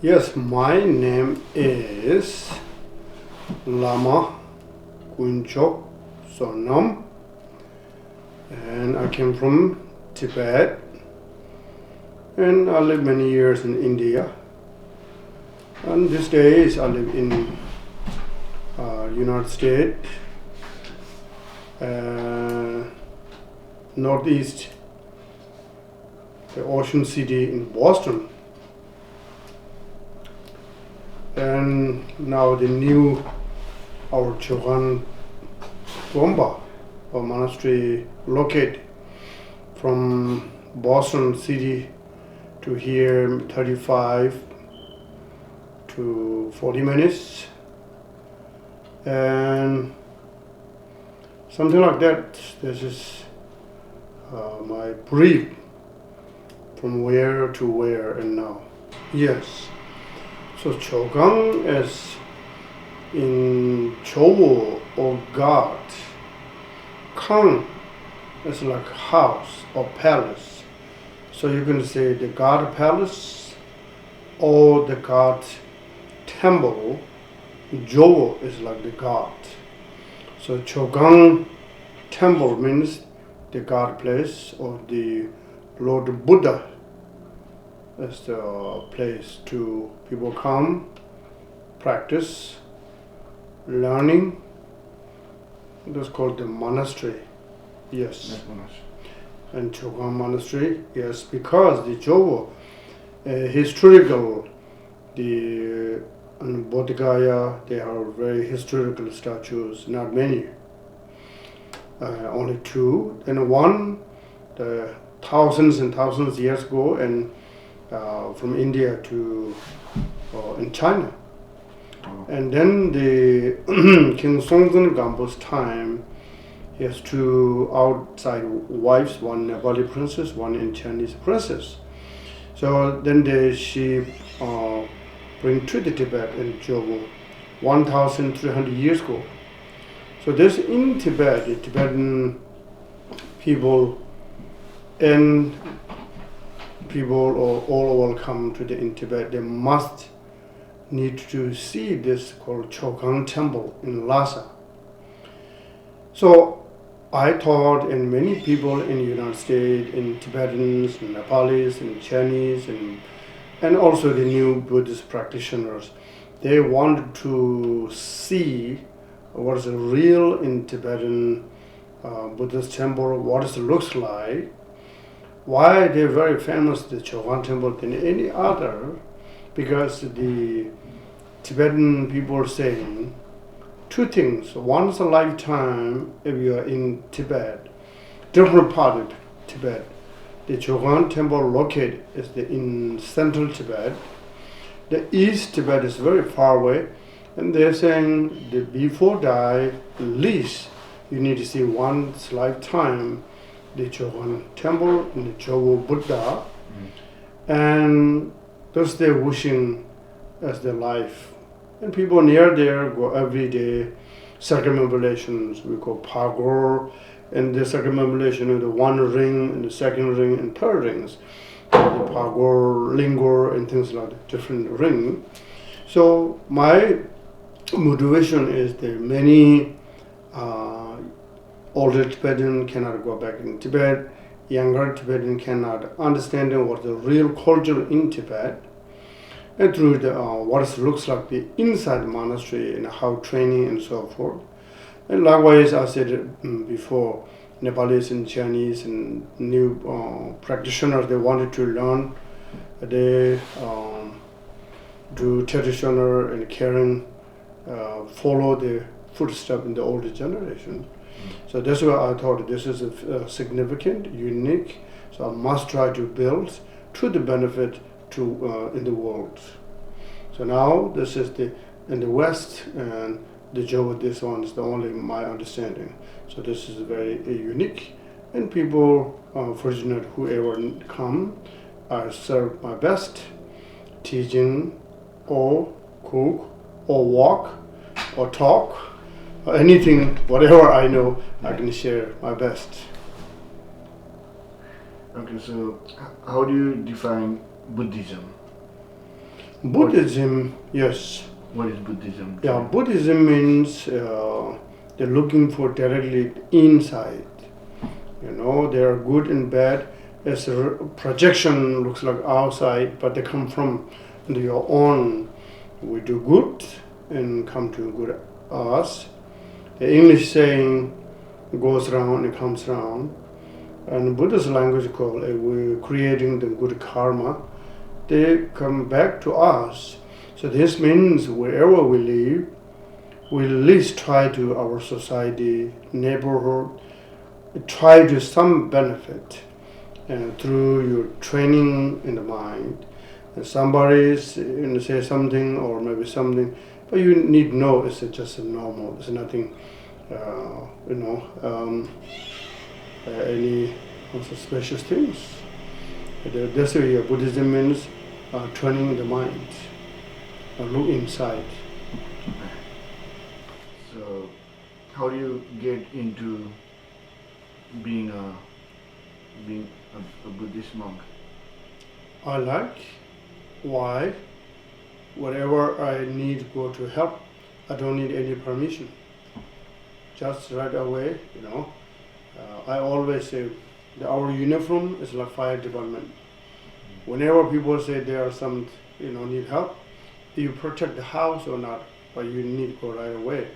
Yes, my name is Lama Kunchok Sonam, and I came from Tibet, and I lived many years in India. And these days I live in United States, Northeast, the Ocean City in Boston. And now the new our Chogan Gomba or monastery located from Boston City to here 35 to 40 minutes and something like that. This is my brief from where to where and now. Yes. So Chogang is in Chowo or God. Kang is like house or palace. So you can say the God palace or the God temple. Jowo is like the God. So Chogang temple means the God place or the Lord Buddha is the place to people come, practice, learning. That's called the monastery. Yes. And Chogang Monastery, yes, because the Jowo, historical, the Bodh Gaya, they are very historical statues, not many. Only two. And one, the thousands and thousands years ago, and from India to in China. And then the King Songtsen Gampo's time, he has two outside wives, one Nepali princess, one Chinese princess. So then she bring to the Tibet in Jowo 1,300 years ago. So this in Tibet, the Tibetan people and people all will come to the in Tibet. They must need to see this called Chogang Temple in Lhasa. So I thought, and many people in the United States, in Tibetans, and Nepalis, and Chinese, and also the new Buddhist practitioners, they wanted to see what is real in Tibetan Buddhist temple, what it looks like, why they're very famous, the Chogang Temple, than any other, because the Tibetan people are saying two things. Once a lifetime, if you are in Tibet, different part of Tibet, the Chogang Temple located is in central Tibet. The East Tibet is very far away, and they're saying that before die, at least you need to see once lifetime the Chogang Temple and the Jowo Buddha, and thus they're wishing as their life. And people near there go every day, circumambulations, we call Pagor, and the circumambulation of the one ring, and the second ring, and third rings, the Pagor, Lingor, and things like that, different ring. So my motivation is that many older Tibetan cannot go back in Tibet, younger Tibetan cannot understand what the real culture in Tibet, and through the, what it looks like the inside the monastery and how training and so forth. And likewise, I said before, Nepalese and Chinese and new practitioners, they wanted to learn, they do traditional and caring, follow the footsteps in the older generation. So that's why I thought this is a significant, unique, so I must try to build to the benefit to in the world. So now this is in the West, and the Jowo, this one is the only my understanding. So this is very unique, and people fortunate whoever come, I serve my best, teaching or cook or walk or talk or anything, whatever I know, I can share my best. Okay, so how do you define Buddhism? Buddhism, yes. What is Buddhism? Yeah, Buddhism means they're looking for directly inside. You know, they are good and bad. As a projection looks like outside, but they come from your own. We do good and come to good us. The English saying goes round and comes round. And Buddhist language called we're creating the good karma. They come back to us. So this means wherever we live, we at least try to our society, neighborhood, try to some benefit through your training in the mind. And somebody say something or maybe something, but you need to know it's just normal. It's nothing, any suspicious things. That's why Buddhism means training the mind, look inside. So, how do you get into being a Buddhist monk? I like. Why? Wherever I need to go to help, I don't need any permission. Just right away, I always say our uniform is like fire department. Whenever people say there are some, need help, you protect the house or not, but you need to go right away.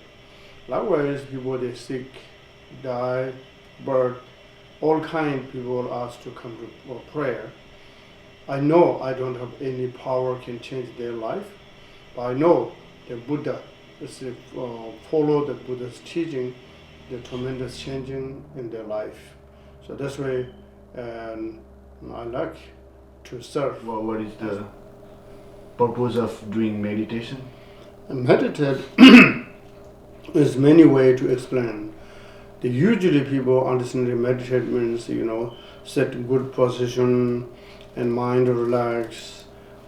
Likewise, people they sick, die, birth, all kind people ask to come to prayer. I know I don't have any power can change their life, but I know the Buddha is follow the Buddha's teaching, the tremendous changing in their life. So that's why I like to serve. Well, what is the purpose of doing meditation? Meditate is many ways to explain. Usually people understand meditate means, set good position and mind relax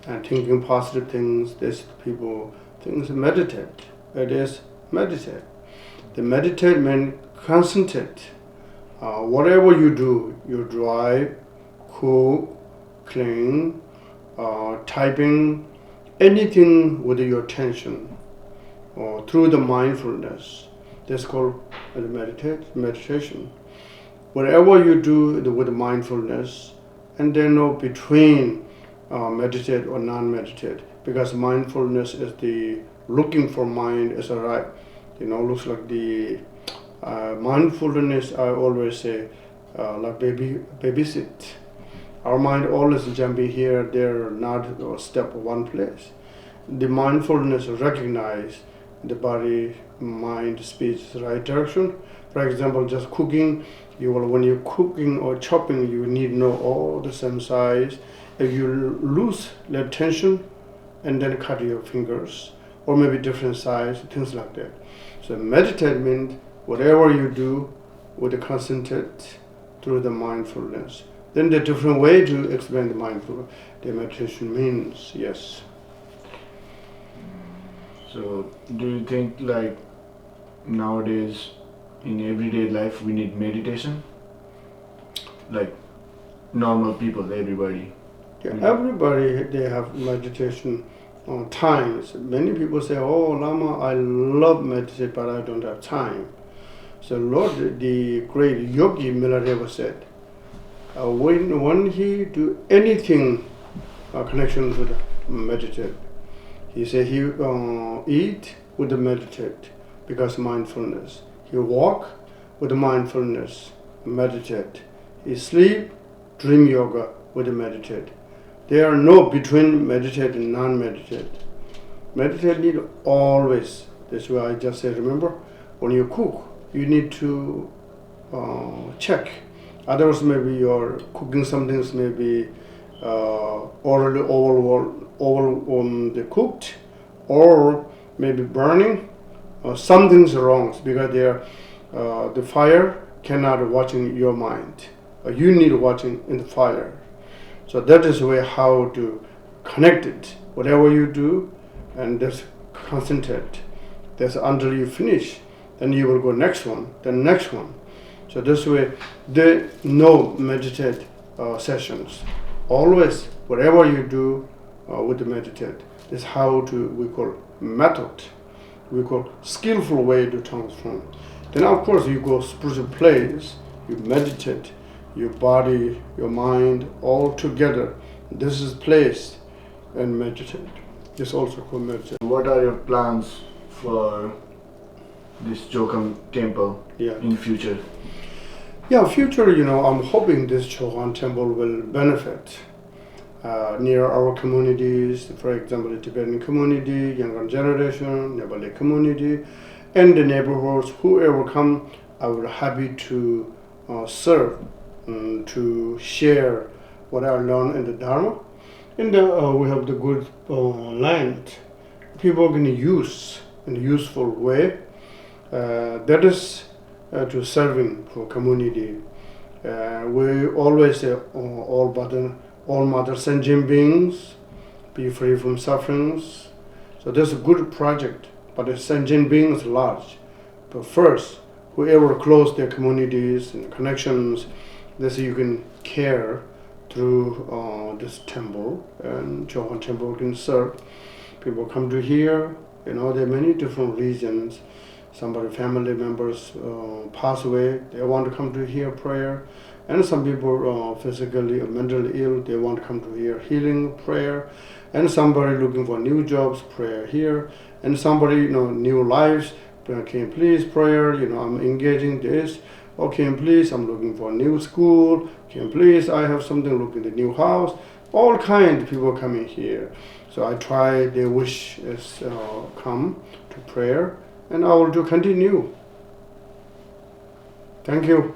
and thinking positive things. This people think meditate. It is meditate. The meditate means concentrate. Whatever you do, you drive, cook, clean, typing, anything with your attention or through the mindfulness. That's called meditation. Whatever you do with mindfulness, and then between meditate or non-meditate, because mindfulness is the looking for mind is a right, looks like the mindfulness. I always say like babysit. Our mind always jumping here, there, not step one place. The mindfulness recognize the body, mind, speech, right direction. For example, just cooking, when you're cooking or chopping, you need to know all the same size. If you lose the attention and then cut your fingers, or maybe different size, things like that. So meditate means whatever you do with the concentrate through the mindfulness. Then the different way to explain the mindfulness, the meditation means, yes. So do you think like nowadays in everyday life we need meditation? Like normal people, everybody? Yeah, everybody, they have meditation times. Many people say, oh Lama, I love meditation, but I don't have time. So Lord, the great Yogi Milarepa said, when he do anything connection with meditate, he said he eat with the meditate because mindfulness. He walk with the mindfulness, meditate. He sleep, dream yoga with the meditate. There are no between meditate and non-meditate. Meditate need always. That's why I just said, remember, when you cook, you need to check. Otherwise, maybe you're cooking something maybe already over the cooked, or maybe burning. Something's wrong because the fire cannot watching your mind. You need watching in the fire. So that is way how to connect it. Whatever you do, and just concentrate. That's until you finish. Then you will go next one, then next one. So this way, there no meditate sessions. Always, whatever you do with the meditate, Is how to, we call method, we call skillful way to transform. Then of course you go spiritual place, you meditate, your body, your mind all together. This is place and meditate. This also called meditate. What are your plans for this Jokam temple in future? Yeah, future, I'm hoping this Chohan temple will benefit near our communities, for example, the Tibetan community, younger generation, Nepali community, and the neighborhoods. Whoever come, I will happy to serve, to share what I learned in the Dharma. And we have the good land. People can use in a useful way. That is to serving for community. We always say all mother sentient beings be free from sufferings. So that's a good project, but the sentient beings large. But first, whoever close their communities and connections, this you can care through this temple, and Chohan temple can serve. People come to here, there are many different reasons. Somebody, family members pass away, they want to come to hear prayer. And some people physically or mentally ill, they want to come to hear healing prayer. And somebody looking for new jobs, prayer here. And somebody, new lives, can please prayer, I'm engaging this. Okay, please, I'm looking for a new school. Can please, I have something looking at the new house. All kind of people coming here. So I try their wish is come to prayer, and I will continue. Thank you.